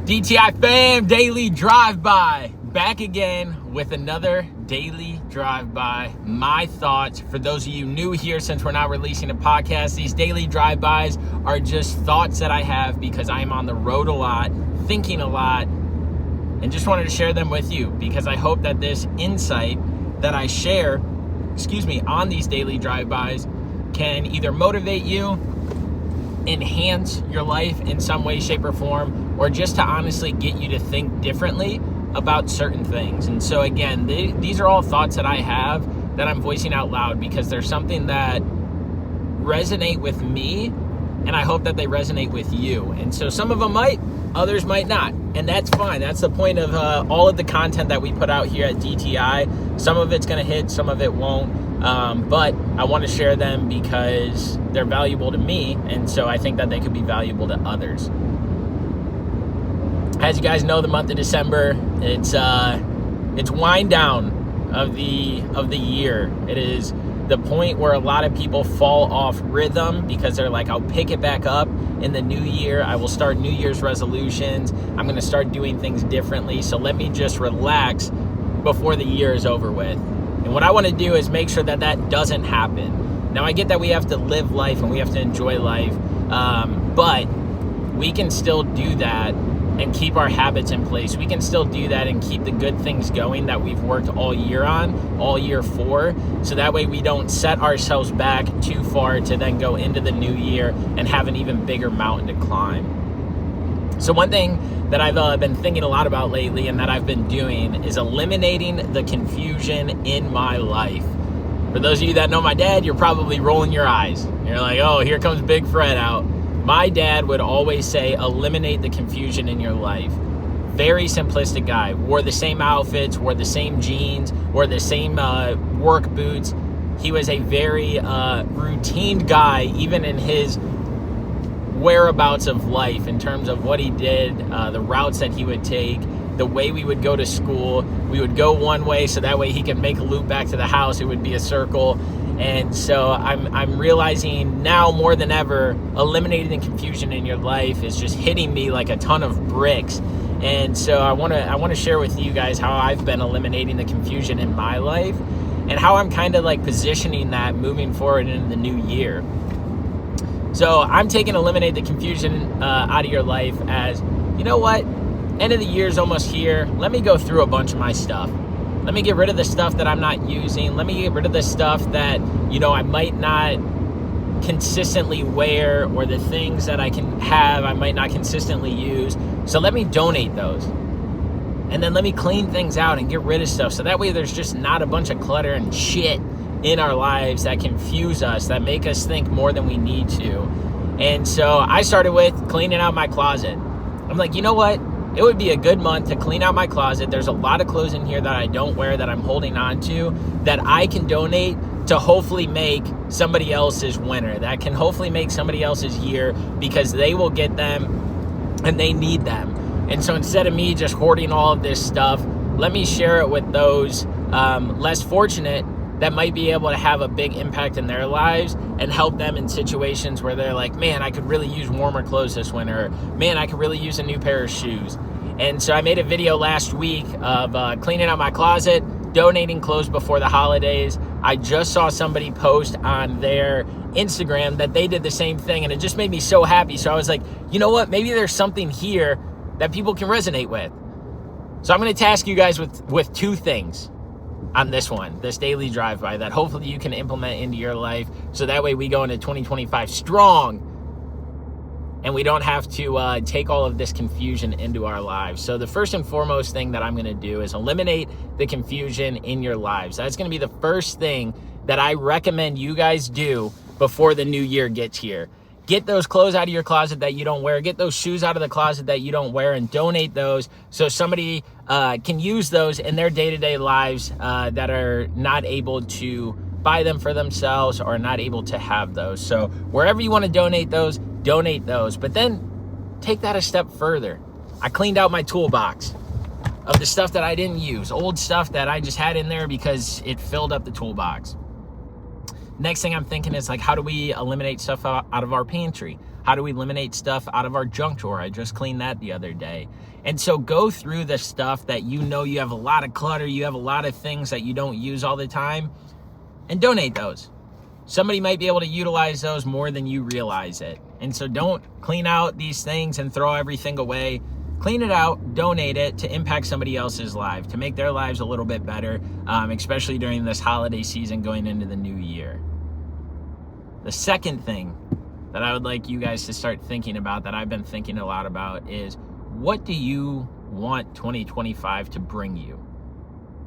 DTI fam, daily drive-by. Back again with another daily drive-by. My thoughts, for those of you new here, since we're not releasing a podcast, these daily drive-bys are just thoughts that I have because I'm on the road a lot, thinking a lot, and just wanted to share them with you because I hope that this insight that I share, on these daily drive-bys can either motivate you, enhance your life in some way, shape, or form, or just to honestly get you to think differently about certain things. And so again, these are all thoughts that I have that I'm voicing out loud because there's something that resonate with me, and I hope that they resonate with you. And so some of them might, others might not, and that's fine. That's the point of all of the content that we put out here at DTI. Some of it's going to hit, some of it won't. But I want to share them because they're valuable to me, and so I think that they could be valuable to others. As you guys know, the month of December, it's wind down of the year. It is the point where a lot of people fall off rhythm because they're like, I'll pick it back up in the new year. I will start New Year's resolutions. I'm going to start doing things differently. So let me just relax before the year is over with. And what I want to do is make sure that that doesn't happen. Now, I get that we have to live life and we have to enjoy life, but we can still do that and keep our habits in place. We can still do that and keep the good things going that we've worked all year on, all year for, so that way we don't set ourselves back too far to then go into the new year and have an even bigger mountain to climb. So one thing that I've been thinking a lot about lately and that I've been doing is eliminating the confusion in my life. For those of you that know my dad, you're probably rolling your eyes. You're like, oh, here comes Big Fred out. My dad would always say, eliminate the confusion in your life. Very simplistic guy. Wore the same outfits, wore the same jeans, wore the same work boots. He was a very routine guy, even in his whereabouts of life, in terms of what he did, the routes that he would take, the way we would go to school. We would go one way so that way he could make a loop back to the house. It would be a circle. And so I'm realizing now more than ever, eliminating the confusion in your life is just hitting me like a ton of bricks. And so I want to share with you guys how I've been eliminating the confusion in my life and how I'm kind of like positioning that moving forward in the new year. So I'm taking eliminate the confusion out of your life as, you know what? End of the year is almost here. Let me go through a bunch of my stuff. Let me get rid of the stuff that I'm not using. Let me get rid of the stuff that, I might not consistently wear, or the things that I can have I might not consistently use. So let me donate those. And then let me clean things out and get rid of stuff. So that way there's just not a bunch of clutter and shit in our lives that confuse us, that make us think more than we need to. And so I started with cleaning out my closet. I'm like, you know what? It would be a good month to clean out my closet. There's a lot of clothes in here that I don't wear that I'm holding on to that I can donate to hopefully make somebody else's winter, that can hopefully make somebody else's year because they will get them and they need them. And so instead of me just hoarding all of this stuff, let me share it with those less fortunate that might be able to have a big impact in their lives and help them in situations where they're like, man, I could really use warmer clothes this winter. Man, I could really use a new pair of shoes. And so I made a video last week of cleaning out my closet, donating clothes before the holidays. I just saw somebody post on their Instagram that they did the same thing, and it just made me so happy. So I was like, you know what? Maybe there's something here that people can resonate with. So I'm going to task you guys with two things on this daily drive-by that hopefully you can implement into your life, so that way we go into 2025 strong and we don't have to take all of this confusion into our lives. So the first and foremost thing that I'm going to do is eliminate the confusion in your lives. That's going to be the first thing that I recommend you guys do before the new year gets here. Get those clothes out of your closet that you don't wear. Get those shoes out of the closet that you don't wear and donate those so somebody can use those in their day-to-day lives that are not able to buy them for themselves or not able to have those. So wherever you want to donate those. But then take that a step further. I cleaned out my toolbox of the stuff that I didn't use, old stuff that I just had in there because it filled up the toolbox. Next thing I'm thinking is like, how do we eliminate stuff out of our pantry? How do we eliminate stuff out of our junk drawer? I just cleaned that the other day. And so go through the stuff that you know you have a lot of clutter, you have a lot of things that you don't use all the time, and donate those. Somebody might be able to utilize those more than you realize it. And so don't clean out these things and throw everything away. Clean it out, donate it to impact somebody else's life, to make their lives a little bit better, especially during this holiday season going into the new year. The second thing that I would like you guys to start thinking about, that I've been thinking a lot about, is what do you want 2025 to bring you?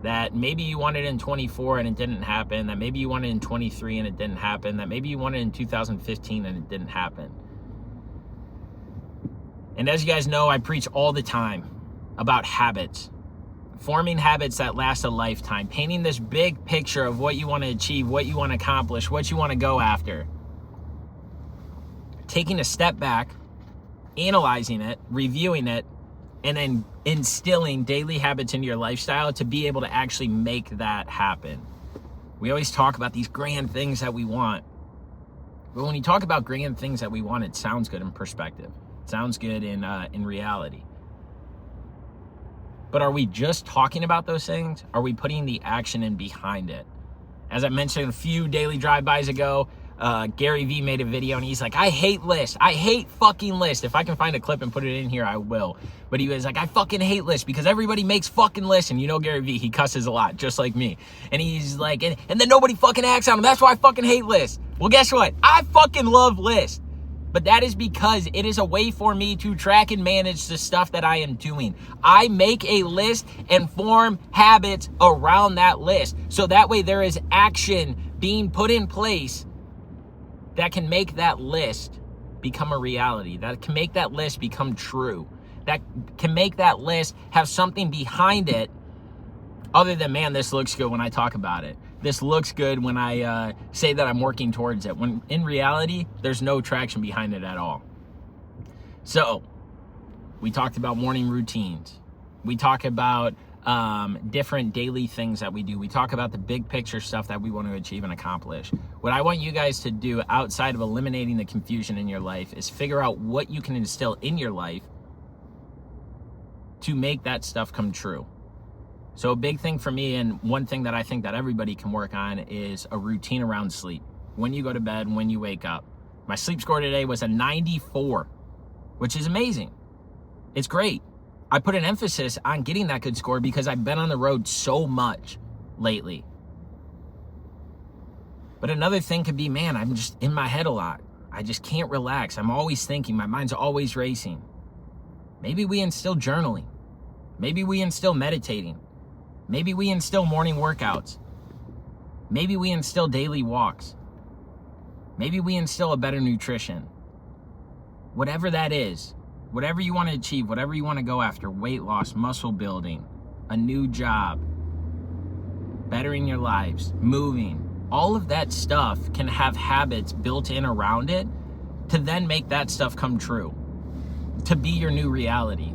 That maybe you wanted in 24 and it didn't happen, that maybe you wanted in 23 and it didn't happen, that maybe you wanted in 2015 and it didn't happen. And as you guys know, I preach all the time about habits, forming habits that last a lifetime, painting this big picture of what you want to achieve, what you want to accomplish, what you want to go after. Taking a step back, analyzing it, reviewing it, and then instilling daily habits into your lifestyle to be able to actually make that happen. We always talk about these grand things that we want. But when you talk about grand things that we want, it sounds good in perspective. It sounds good in reality. But are we just talking about those things? Are we putting the action in behind it? As I mentioned a few daily drive-bys ago, Gary Vee made a video and he's like, I hate lists. I hate fucking lists. If I can find a clip and put it in here, I will. But he was like, I fucking hate lists because everybody makes fucking lists. And you know Gary Vee, he cusses a lot, just like me. And he's like, and then nobody fucking acts on them. That's why I fucking hate lists. Well, guess what? I fucking love lists. But that is because it is a way for me to track and manage the stuff that I am doing. I make a list and form habits around that list. So that way there is action being put in place that can make that list become a reality, that can make that list become true, that can make that list have something behind it other than, man, this looks good when I talk about it. This looks good when I say that I'm working towards it, when in reality, there's no traction behind it at all. So we talked about morning routines. We talk about different daily things that we do. We talk about the big picture stuff that we want to achieve and accomplish. What I want you guys to do outside of eliminating the confusion in your life is figure out what you can instill in your life to make that stuff come true. So a big thing for me, and one thing that I think that everybody can work on, is a routine around sleep. When you go to bed, when you wake up. My sleep score today was a 94, which is amazing. It's great. I put an emphasis on getting that good score because I've been on the road so much lately. But another thing could be, man, I'm just in my head a lot. I just can't relax. I'm always thinking. My mind's always racing. Maybe we instill journaling. Maybe we instill meditating. Maybe we instill morning workouts. Maybe we instill daily walks. Maybe we instill a better nutrition. Whatever that is, whatever you want to achieve, whatever you want to go after, weight loss, muscle building, a new job, bettering your lives, moving, all of that stuff can have habits built in around it to then make that stuff come true, to be your new reality.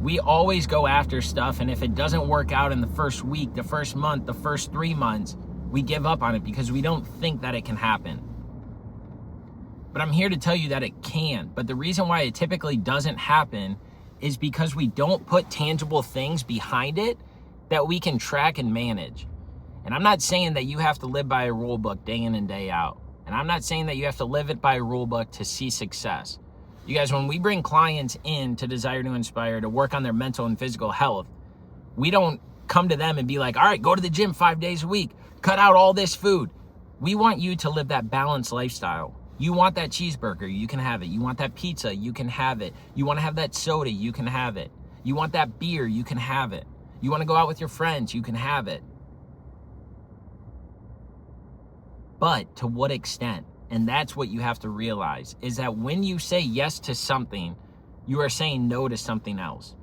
We always go after stuff, and if it doesn't work out in the first week, the first month, the first 3 months, we give up on it because we don't think that it can happen. But I'm here to tell you that it can. But the reason why it typically doesn't happen is because we don't put tangible things behind it that we can track and manage. And I'm not saying that you have to live by a rule book day in and day out. And I'm not saying that you have to live it by a rule book to see success. You guys, when we bring clients in to Desire to Inspire to work on their mental and physical health, we don't come to them and be like, all right, go to the gym 5 days a week, cut out all this food. We want you to live that balanced lifestyle. You want that cheeseburger, you can have it. You want that pizza, you can have it. You want to have that soda, you can have it. You want that beer, you can have it. You want to go out with your friends, you can have it. But to what extent? And that's what you have to realize, is that when you say yes to something, you are saying no to something else.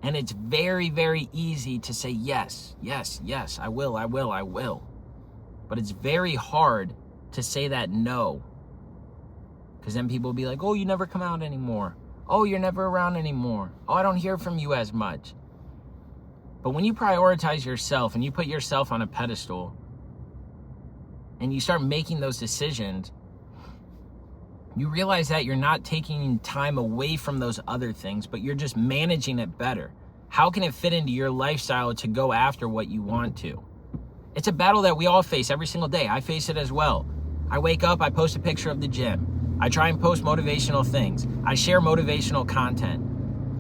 And it's very, very easy to say yes, yes, yes, I will, I will, I will. But it's very hard to say that no. Because then people will be like, oh, you never come out anymore. Oh, you're never around anymore. Oh, I don't hear from you as much. But when you prioritize yourself and you put yourself on a pedestal, and you start making those decisions, you realize that you're not taking time away from those other things, but you're just managing it better. How can it fit into your lifestyle to go after what you want to? It's a battle that we all face every single day. I face it as well. I wake up, I post a picture of the gym. I try and post motivational things. I share motivational content.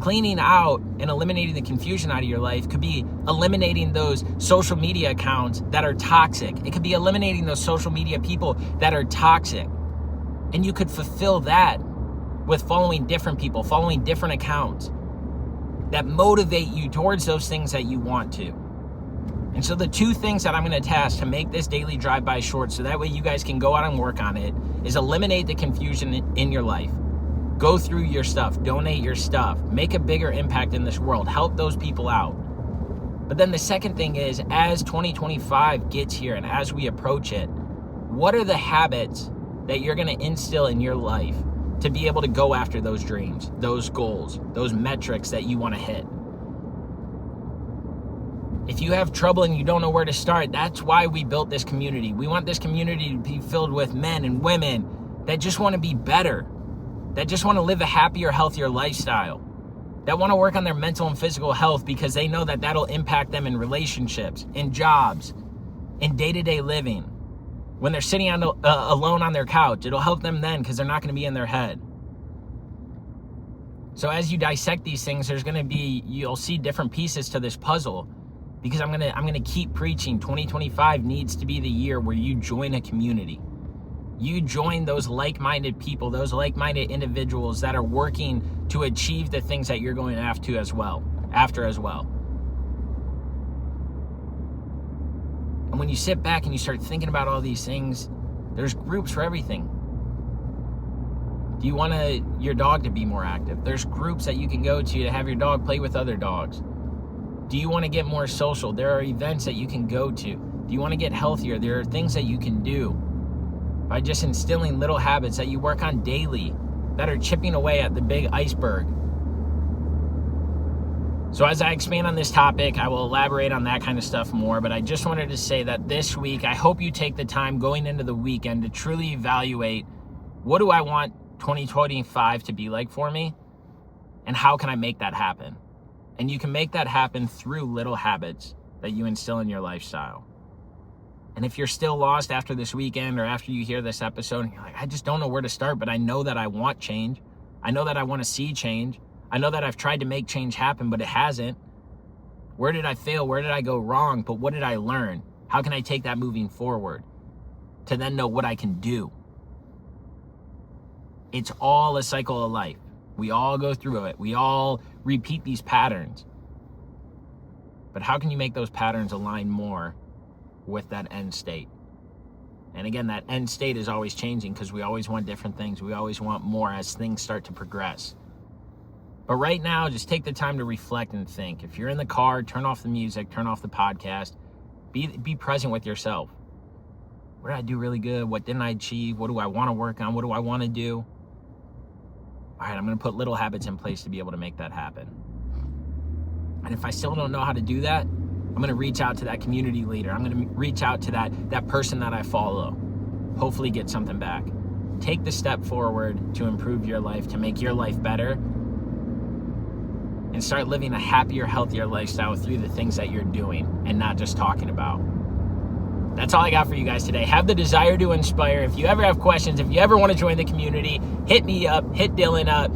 Cleaning out and eliminating the confusion out of your life could be eliminating those social media accounts that are toxic. It could be eliminating those social media people that are toxic. And you could fulfill that with following different people, following different accounts that motivate you towards those things that you want to. And so the two things that I'm going to task to make this daily drive-by short so that way you guys can go out and work on it is eliminate the confusion in your life. Go through your stuff, donate your stuff, make a bigger impact in this world, help those people out. But then the second thing is, as 2025 gets here and as we approach it, what are the habits that you're going to instill in your life to be able to go after those dreams, those goals, those metrics that you want to hit? If you have trouble and you don't know where to start, that's why we built this community. We want this community to be filled with men and women that just want to be better, that just want to live a happier, healthier lifestyle, that want to work on their mental and physical health because they know that that'll impact them in relationships, in jobs, in day-to-day living. When they're sitting alone on their couch, it'll help them then because they're not going to be in their head. So as you dissect these things, you'll see different pieces to this puzzle. Because I'm gonna keep preaching, 2025 needs to be the year where you join a community. You join those like-minded people, those like-minded individuals that are working to achieve the things that you're going after as well. And when you sit back and you start thinking about all these things, there's groups for everything. Do you want your dog to be more active? There's groups that you can go to have your dog play with other dogs. Do you want to get more social? There are events that you can go to. Do you want to get healthier? There are things that you can do by just instilling little habits that you work on daily that are chipping away at the big iceberg. So as I expand on this topic, I will elaborate on that kind of stuff more, but I just wanted to say that this week, I hope you take the time going into the weekend to truly evaluate, what do I want 2025 to be like for me? And how can I make that happen? And you can make that happen through little habits that you instill in your lifestyle. And if you're still lost after this weekend or after you hear this episode and you're like, I just don't know where to start, but I know that I want change. I know that I want to see change. I know that I've tried to make change happen, but it hasn't. Where did I fail? Where did I go wrong? But what did I learn? How can I take that moving forward to then know what I can do? It's all a cycle of life. We all go through it. We all repeat these patterns. But how can you make those patterns align more with that end state? And again, that end state is always changing because we always want different things. We always want more as things start to progress. But right now, just take the time to reflect and think. If you're in the car, turn off the music, turn off the podcast. Be present with yourself. What did I do really good? What didn't I achieve? What do I want to work on? What do I want to do? All right, I'm going to put little habits in place to be able to make that happen. And if I still don't know how to do that, I'm going to reach out to that community leader. I'm going to reach out to that person that I follow. Hopefully get something back. Take the step forward to improve your life, to make your life better, and start living a happier, healthier lifestyle through the things that you're doing and not just talking about. That's all I got for you guys today. Have the desire to inspire. If you ever have questions, if you ever want to join the community, hit me up, hit Dylan up.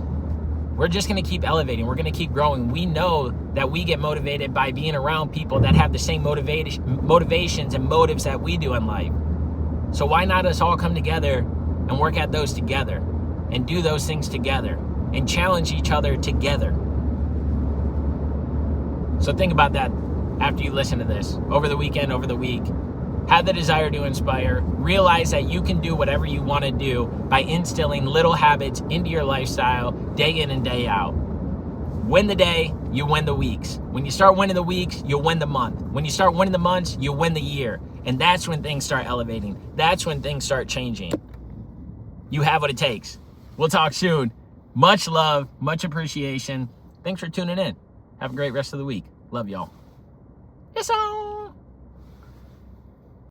We're just going to keep elevating. We're going to keep growing. We know that we get motivated by being around people that have the same motivations and motives that we do in life. So why not us all come together and work at those together and do those things together and challenge each other together? So think about that after you listen to this, over the weekend, over the week. Have the desire to inspire. Realize that you can do whatever you want to do by instilling little habits into your lifestyle day in and day out. Win the day, you win the weeks. When you start winning the weeks, you'll win the month. When you start winning the months, you'll win the year. And that's when things start elevating. That's when things start changing. You have what it takes. We'll talk soon. Much love, much appreciation. Thanks for tuning in. Have a great rest of the week. Love y'all. Yes,